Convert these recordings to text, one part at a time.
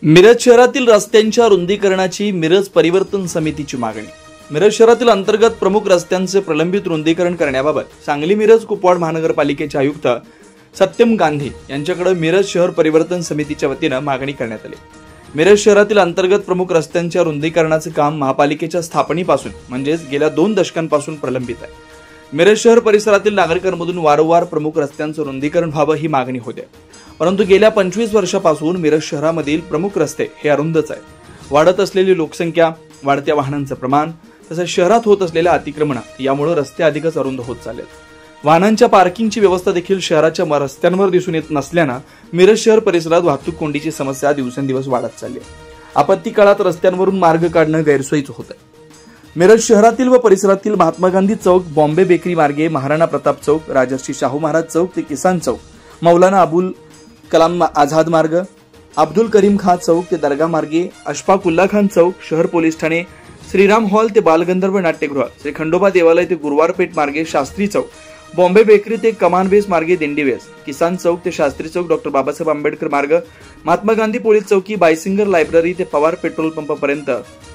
मिरज शहरातील रस्त्यांच्या रुंदीकरणाची मिरज परिवर्तन समितीची मागणी। मिरज शहरातील अंतर्गत प्रमुख रस्त्यांचे प्रलंबित रुंदीकरण करण्याबाबत सांगली मिरज कुपवाड महानगरपालिकेचे आयुक्त सत्यम गांधी यांच्याकडे मिरज शहर परिवर्तन समितीच्या वतीने मागणी करण्यात आली। मिरज शहरातील अंतर्गत प्रमुख रस्त्यांच्या रुंदीकरणाचे काम महापालिकेच्या स्थापनेपासून म्हणजेच गेल्या 2 दशकांपासून प्रलंबित आहे। मिरज शहर परिसरातील नागरिकांमधून वारंवार प्रमुख रस्त्यांचे रुंदीकरण व्हावे ही मागणी होते, परंतु गेल्या 25 वर्षापासून मिरज शहरामधील प्रमुख रस्ते हे अरुंदच आहेत। वाढत असलेली लोकसंख्या, वाढत्या वाहनांचे प्रमाण तसेच शहरात होत असलेल्या अतिक्रमण यामुळे रस्ते अधिकच अरुंद होत चाललेत। वाहनांच्या पार्किंगची व्यवस्था देखील शहराच्या रस्त्यांवर दिसून येत नसल्याने मिरज शहर परिसरात वाहतूक कोंडीची समस्या दिवसेंदिवस वाढत चालली आहे। आपत्ती काळात रस्त्यांवरून मार्ग काढणे गैरसोयीचे होत आहे। मिरज शहरातील व परिसरातील महात्मा गांधी चौक, बॉम्बे बेकरी मार्गे महाराणा प्रताप चौक, राजर्षी शाहू महाराज चौक ते किसान चौक, मौलाना अबुल कलाम आझाद मार्ग, अब्दुल करीम खान चौक ते दर्गा मार्गे, अशफाक उल्ला खान चौक, शहर पोलीस ठाणे, श्रीराम हॉल ते बालगंधर्व नाट्यगृह, श्री खंडोबा देवालय ते गुरुवारपेठ मार्गे शास्त्री चौक, बॉम्बे बेकरी ते कमान बेस मार्गे दिंडीवेस, किसान चौक ते शास्त्री चौक, डॉक्टर बाबासाहेब आंबेडकर मार्ग, महात्मा गांधी पोलीस चौकी, बायसिंगर लायब्ररी ते पवार पेट्रोल पंप पर्यंत,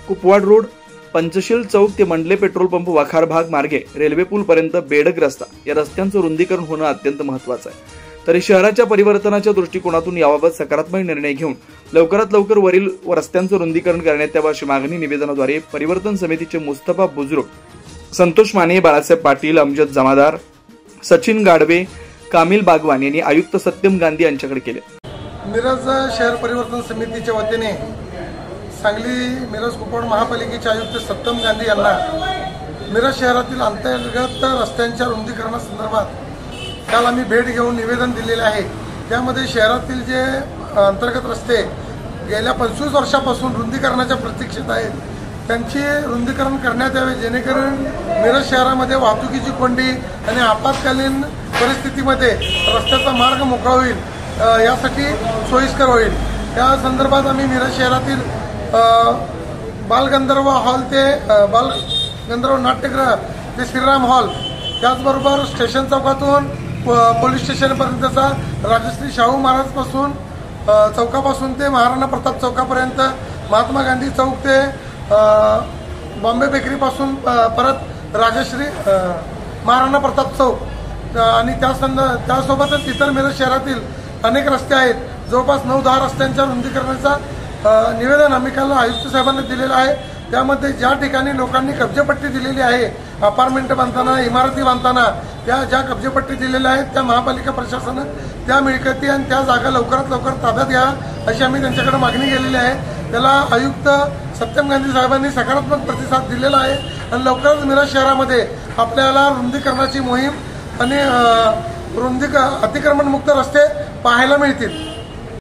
कुपवाड रोड, पंचशील चौक ते मंडले पेट्रोल पंप वाखार भाग मार्गे रेल्वे पूल पर्यंत बेडक रस्ता या रस्त्यांचं रुंदीकरण होणं अत्यंत महत्त्वाचं आहे। तरी शहराच्या परिवर्तनाच्या दृष्टिकोनातून याबाबत सकारात्मक निर्णय घेऊन लवकरात लवकर वरील रस्त्यांचं रुंदीकरण करण्यात यावं अशी मागणी निवेदनाद्वारे परिवर्तन समितीचे मुस्तफा बुजुर्ग, संतोष माने, बाळासाहेब पाटील, अमजद जमादार, सचिन गाडवे, कामिल बागवान यांनी आयुक्त सत्यम गांधी यांच्याकडे केले। मिरज शहर परिवर्तन समितीच्या वतीने सांगली मिरज कुपवाड महापालिकेचे आयुक्त सत्यम गांधी यांना मिरज शहरातील अंतर्गत रस्त्यांच्या रुंदीकरणासंदर्भात काल आम्ही भेट घेऊन निवेदन दिलेले आहे। त्यामध्ये शहरातील जे अंतर्गत रस्ते गेल्या 25 वर्षापासून रुंदीकरणाच्या प्रतीक्षेत आहेत त्यांची रुंदीकरण करण्यात यावे, जेणेकरून मिरज शहरामध्ये वाहतुकीची कोंडी आणि आपत्कालीन परिस्थितीमध्ये रस्त्याचा मार्ग मोकळा होईल, यासाठी सोयीस्कर होईल। त्या संदर्भात आम्ही मिरज शहरातील बालगंधर्व हॉल ते बालगंधर्व नाट्यगृह ते श्रीराम हॉल, त्याचबरोबर स्टेशन चौकातून पोलीस स्टेशनपर्यंतचा राजश्री शाहू महाराज पासून चौकापासून ते महाराणा प्रताप चौकापर्यंत, महात्मा गांधी चौक ते बॉम्बे बेकरी पासून परत राजश्री महाराणा प्रताप चौक आणि त्यासोबतच इतर मिरज शहरातील अनेक रस्ते आहेत। जवळपास 9-10 रस्त्यांच्या रुंदीकरणाचा निवेदन आम्ही काल आयुक्त साहेबांना दिलेलं आहे। त्यामध्ये ज्या ठिकाणी लोकांनी कब्जेपट्टी दिलेली आहे, अपार्टमेंट बांधताना, इमारती बांधताना त्या ज्या कब्जेपट्टी दिलेल्या आहेत त्या महापालिका प्रशासनानं त्या मिळकती आणि त्या जागा लवकरात लवकर ताब्यात घ्या अशी आम्ही त्यांच्याकडे मागणी केलेली आहे। त्याला आयुक्त सत्यम गांधी साहेबांनी सकारात्मक प्रतिसाद दिलेला आहे आणि लवकरच मिरज शहरामध्ये आपल्याला रुंदीकरणाची मोहीम आणि अतिक्रमणमुक्त रस्ते पाहायला मिळतील।